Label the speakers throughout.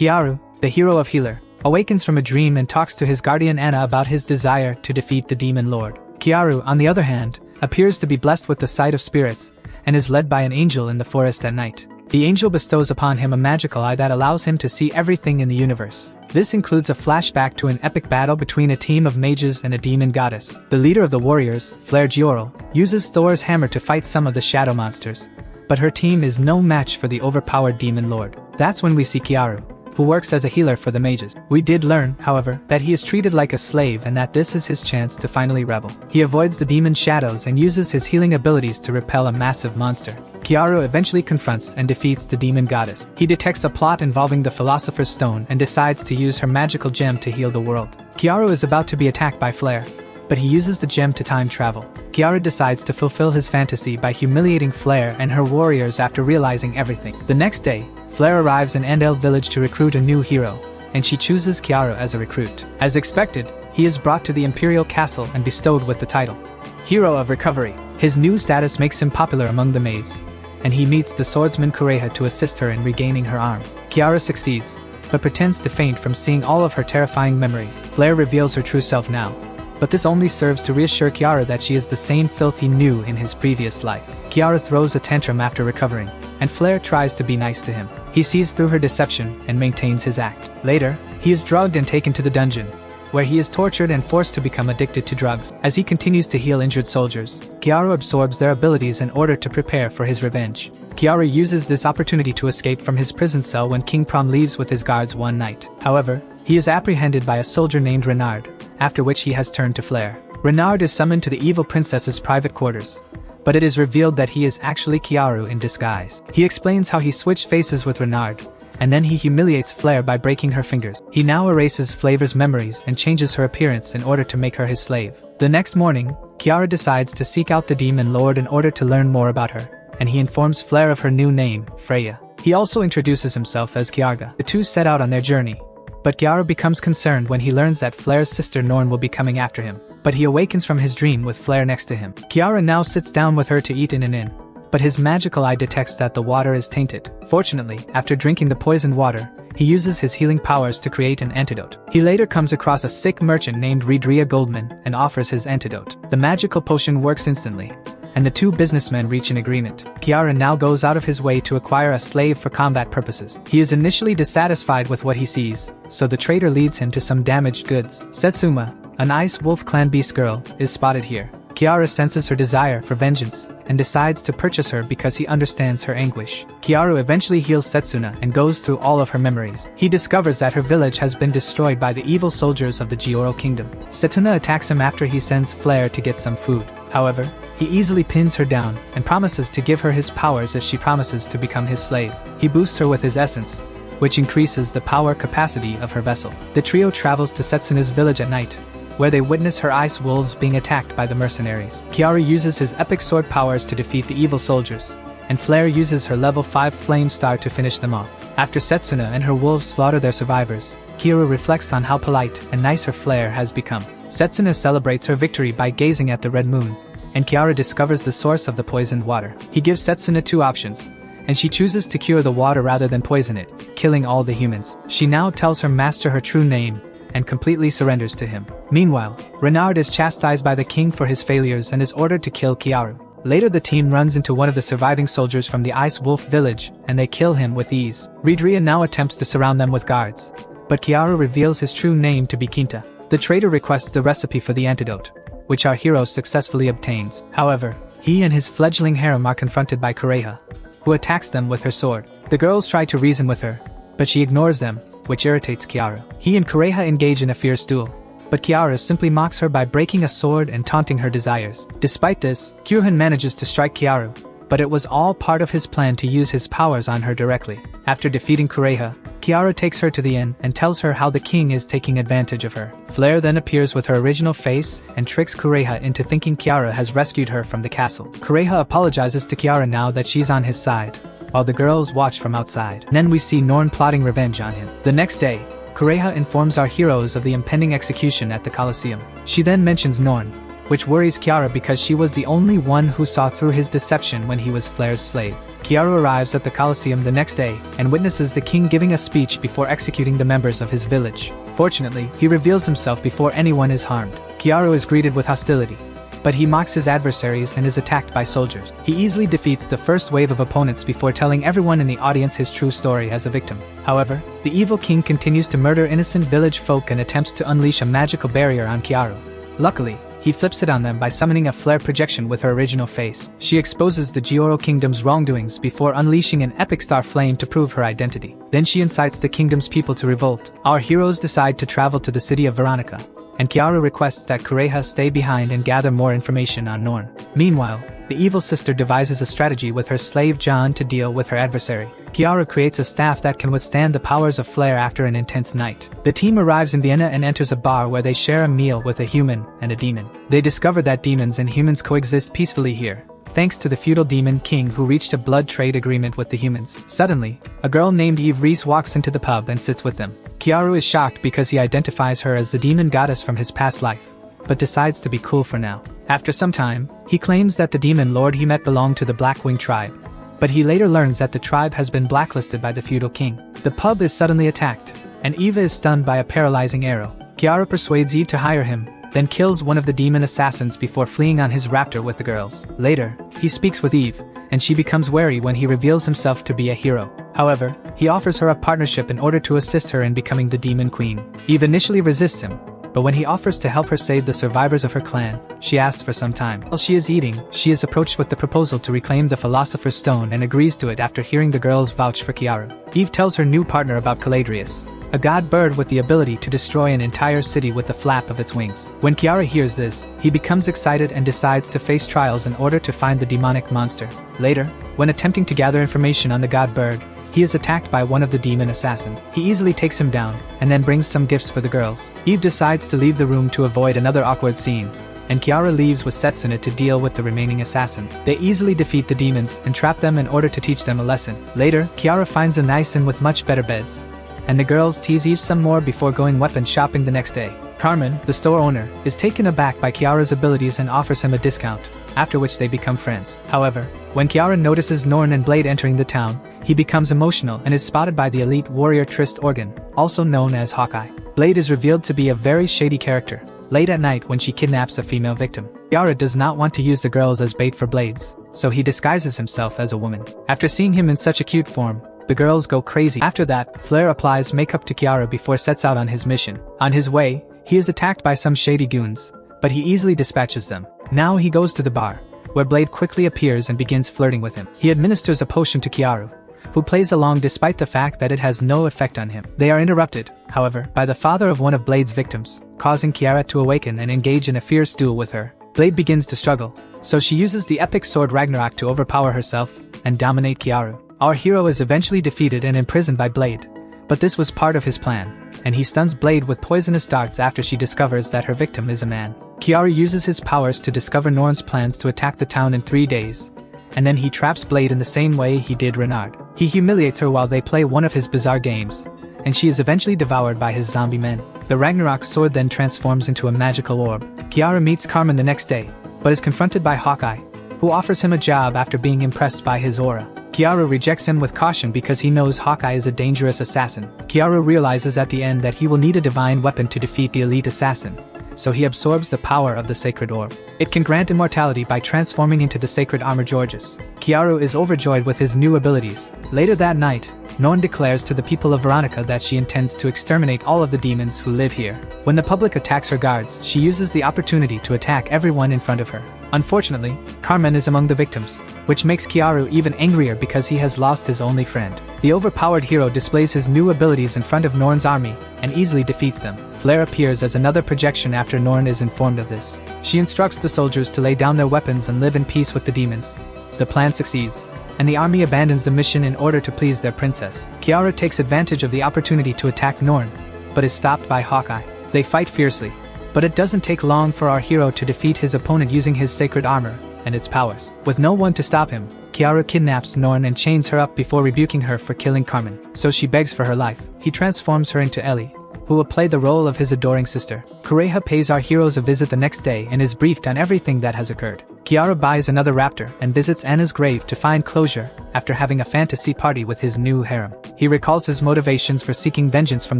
Speaker 1: Keyaru, the hero of Healer, awakens from a dream and talks to his guardian Anna about his desire to defeat the demon lord. Keyaru, on the other hand, appears to be blessed with the sight of spirits, and is led by an angel in the forest at night. The angel bestows upon him a magical eye that allows him to see everything in the universe. This includes a flashback to an epic battle between a team of mages and a demon goddess. The leader of the warriors, Keyaru, uses Thor's hammer to fight some of the shadow monsters, but her team is no match for the overpowered demon lord. That's when we see Keyaru, who works as a healer for the mages. We did learn, however, that he is treated like a slave and that this is his chance to finally rebel. He avoids the demon shadows and uses his healing abilities to repel a massive monster. Keyaru eventually confronts and defeats the demon goddess. He detects a plot involving the Philosopher's Stone and decides to use her magical gem to heal the world. Keyaru is about to be attacked by Flare, but he uses the gem to time travel. Keyaru decides to fulfill his fantasy by humiliating Flare and her warriors after realizing everything. The next day, Flare arrives in Andale village to recruit a new hero, and she chooses Keyaru as a recruit. As expected, he is brought to the Imperial Castle and bestowed with the title Hero of Recovery. His new status makes him popular among the maids, and he meets the swordsman Kureha to assist her in regaining her arm. Keyaru succeeds, but pretends to faint from seeing all of her terrifying memories. Flare reveals her true self now, but this only serves to reassure Keyaru that she is the same filth he knew in his previous life. Keyaru throws a tantrum after recovering, and Flare tries to be nice to him. He sees through her deception and maintains his act. Later, he is drugged and taken to the dungeon, where he is tortured and forced to become addicted to drugs. As he continues to heal injured soldiers, Keyaru absorbs their abilities in order to prepare for his revenge. Keyaru uses this opportunity to escape from his prison cell when King Prom leaves with his guards one night. However, he is apprehended by a soldier named Renard, after which he has turned to Flare. Renard is summoned to the evil princess's private quarters, but it is revealed that he is actually Keyaru in disguise. He explains how he switched faces with Renard, and then he humiliates Flare by breaking her fingers. He now erases Flavor's memories and changes her appearance in order to make her his slave. The next morning, Keyaru decides to seek out the demon lord in order to learn more about her, and he informs Flare of her new name, Freya. He also introduces himself as Keyaru. The two set out on their journey, but Keyaru becomes concerned when he learns that Flare's sister Norn will be coming after him. But he awakens from his dream with Flare next to him. Keyaru now sits down with her to eat in an inn, but his magical eye detects that the water is tainted. Fortunately, after drinking the poisoned water, he uses his healing powers to create an antidote. He later comes across a sick merchant named Redria Goldman and offers his antidote. The magical potion works instantly, and the two businessmen reach an agreement. Keyaru now goes out of his way to acquire a slave for combat purposes. He is initially dissatisfied with what he sees, so the trader leads him to some damaged goods. Setsuma, an Ice Wolf Clan Beast girl, is spotted here. Keyaru senses her desire for vengeance and decides to purchase her because he understands her anguish. Keyaru eventually heals Setsuna and goes through all of her memories. He discovers that her village has been destroyed by the evil soldiers of the Gioro Kingdom. Setsuna attacks him after he sends Flare to get some food. However, he easily pins her down and promises to give her his powers if she promises to become his slave. He boosts her with his essence, which increases the power capacity of her vessel. The trio travels to Setsuna's village at night, where they witness her ice wolves being attacked by the mercenaries. Keyaru uses his epic sword powers to defeat the evil soldiers, and Flare uses her level 5 flame star to finish them off. After Setsuna and her wolves slaughter their survivors, Keyaru reflects on how polite and nice her Flare has become. Setsuna celebrates her victory by gazing at the red moon, and Keyaru discovers the source of the poisoned water. He gives Setsuna two options, and she chooses to cure the water rather than poison it, killing all the humans. She now tells her master her true name, and completely surrenders to him. Meanwhile, Renard is chastised by the king for his failures and is ordered to kill Keyaru. Later the team runs into one of the surviving soldiers from the Ice Wolf village, and they kill him with ease. Redria now attempts to surround them with guards, but Keyaru reveals his true name to be Quinta. The trader requests the recipe for the antidote, which our hero successfully obtains. However, he and his fledgling harem are confronted by Kureha, who attacks them with her sword. The girls try to reason with her, but she ignores them, which irritates Keyaru. He and Kureha engage in a fierce duel, but Keyaru simply mocks her by breaking a sword and taunting her desires. Despite this, Kyuhan manages to strike Keyaru, but it was all part of his plan to use his powers on her directly. After defeating Kureha, Keyaru takes her to the inn and tells her how the king is taking advantage of her. Flare then appears with her original face and tricks Kureha into thinking Keyaru has rescued her from the castle. Kureha apologizes to Keyaru now that she's on his side, while the girls watch from outside. Then we see Norn plotting revenge on him. The next day, Kureha informs our heroes of the impending execution at the Colosseum. She then mentions Norn, which worries Keyaru because she was the only one who saw through his deception when he was Flair's slave. Keyaru arrives at the Colosseum the next day and witnesses the king giving a speech before executing the members of his village. Fortunately, he reveals himself before anyone is harmed. Keyaru is greeted with hostility, but he mocks his adversaries and is attacked by soldiers. He easily defeats the first wave of opponents before telling everyone in the audience his true story as a victim. However, the evil king continues to murder innocent village folk and attempts to unleash a magical barrier on Keyaru. Luckily, he flips it on them by summoning a flare projection with her original face. She exposes the Keyaru kingdom's wrongdoings before unleashing an epic star flame to prove her identity. Then she incites the kingdom's people to revolt. Our heroes decide to travel to the city of Veronica, and Keyaru requests that Kureha stay behind and gather more information on Norn. Meanwhile, the evil sister devises a strategy with her slave John to deal with her adversary. Keyaru creates a staff that can withstand the powers of Flare after an intense night. The team arrives in Vienna and enters a bar where they share a meal with a human and a demon. They discover that demons and humans coexist peacefully here, thanks to the feudal demon king who reached a blood trade agreement with the humans. Suddenly, a girl named Eve Reese walks into the pub and sits with them. Keyaru is shocked because he identifies her as the demon goddess from his past life, but decides to be cool for now. After some time, he claims that the demon lord he met belonged to the Blackwing tribe, but he later learns that the tribe has been blacklisted by the feudal king. The pub is suddenly attacked, and Eva is stunned by a paralyzing arrow. Keyaru persuades Eve to hire him, then kills one of the demon assassins before fleeing on his raptor with the girls. Later, he speaks with Eve, and she becomes wary when he reveals himself to be a hero. However, he offers her a partnership in order to assist her in becoming the demon queen. Eve initially resists him, but when he offers to help her save the survivors of her clan, she asks for some time. While she is eating, she is approached with the proposal to reclaim the Philosopher's Stone and agrees to it after hearing the girls vouch for Keyaru. Eve tells her new partner about Caladrius, a god bird with the ability to destroy an entire city with the flap of its wings. When Keyaru hears this, he becomes excited and decides to face trials in order to find the demonic monster. Later, when attempting to gather information on the god bird, he is attacked by one of the demon assassins. He easily takes him down, and then brings some gifts for the girls. Eve decides to leave the room to avoid another awkward scene, and Keyaru leaves with Setsuna to deal with the remaining assassins. They easily defeat the demons and trap them in order to teach them a lesson. Later, Keyaru finds a nice inn with much better beds, and the girls tease Eve some more before going weapon shopping the next day. Carmen, the store owner, is taken aback by Keyaru's abilities and offers him a discount, after which they become friends. However, when Keyaru notices Norn and Blade entering the town, he becomes emotional and is spotted by the elite warrior Trist Organ, also known as Hawkeye. Blade is revealed to be a very shady character, late at night when she kidnaps a female victim. Keyaru does not want to use the girls as bait for Blades, so he disguises himself as a woman. After seeing him in such a cute form, the girls go crazy. After that, Flare applies makeup to Keyaru before sets out on his mission. On his way, he is attacked by some shady goons, but he easily dispatches them. Now he goes to the bar, where Blade quickly appears and begins flirting with him. He administers a potion to Keyaru, who plays along despite the fact that it has no effect on him. They are interrupted, however, by the father of one of Blade's victims, causing Keyaru to awaken and engage in a fierce duel with her. Blade begins to struggle, so she uses the epic sword Ragnarok to overpower herself and dominate Keyaru. Our hero is eventually defeated and imprisoned by Blade, but this was part of his plan, and he stuns Blade with poisonous darts after she discovers that her victim is a man. Keyaru uses his powers to discover Norn's plans to attack the town in 3 days, and then he traps Blade in the same way he did Renard. He humiliates her while they play one of his bizarre games, and she is eventually devoured by his zombie men. The Ragnarok sword then transforms into a magical orb. Keyaru meets Carmen the next day, but is confronted by Hawkeye, who offers him a job after being impressed by his aura. Keyaru rejects him with caution because he knows Hawkeye is a dangerous assassin. Keyaru realizes at the end that he will need a divine weapon to defeat the elite assassin, so he absorbs the power of the sacred orb. It can grant immortality by transforming into the sacred armor Georges. Keyaru is overjoyed with his new abilities. Later that night, Norn declares to the people of Veronica that she intends to exterminate all of the demons who live here. When the public attacks her guards, she uses the opportunity to attack everyone in front of her. Unfortunately, Carmen is among the victims, which makes Keyaru even angrier because he has lost his only friend. The overpowered hero displays his new abilities in front of Norn's army and easily defeats them. Flare appears as another projection after Norn is informed of this. She instructs the soldiers to lay down their weapons and live in peace with the demons. The plan succeeds, and the army abandons the mission in order to please their princess. Keyaru takes advantage of the opportunity to attack Norn, but is stopped by Hawkeye. They fight fiercely, but it doesn't take long for our hero to defeat his opponent using his sacred armor and its powers. With no one to stop him, Keyaru kidnaps Norn and chains her up before rebuking her for killing Carmen, so she begs for her life. He transforms her into Ellie, who will play the role of his adoring sister. Kureha pays our heroes a visit the next day and is briefed on everything that has occurred. Keyaru buys another raptor and visits Anna's grave to find closure after having a fantasy party with his new harem. He recalls his motivations for seeking vengeance from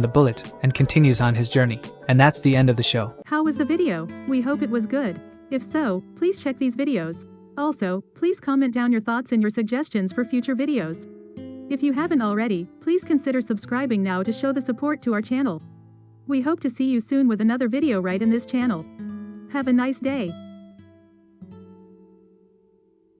Speaker 1: the bullet and continues on his journey. And that's the end of the show.
Speaker 2: How was the video? We hope it was good. If so, please check these videos. Also, please comment down your thoughts and your suggestions for future videos. If you haven't already, please consider subscribing now to show the support to our channel. We hope to see you soon with another video right in this channel. Have a nice day.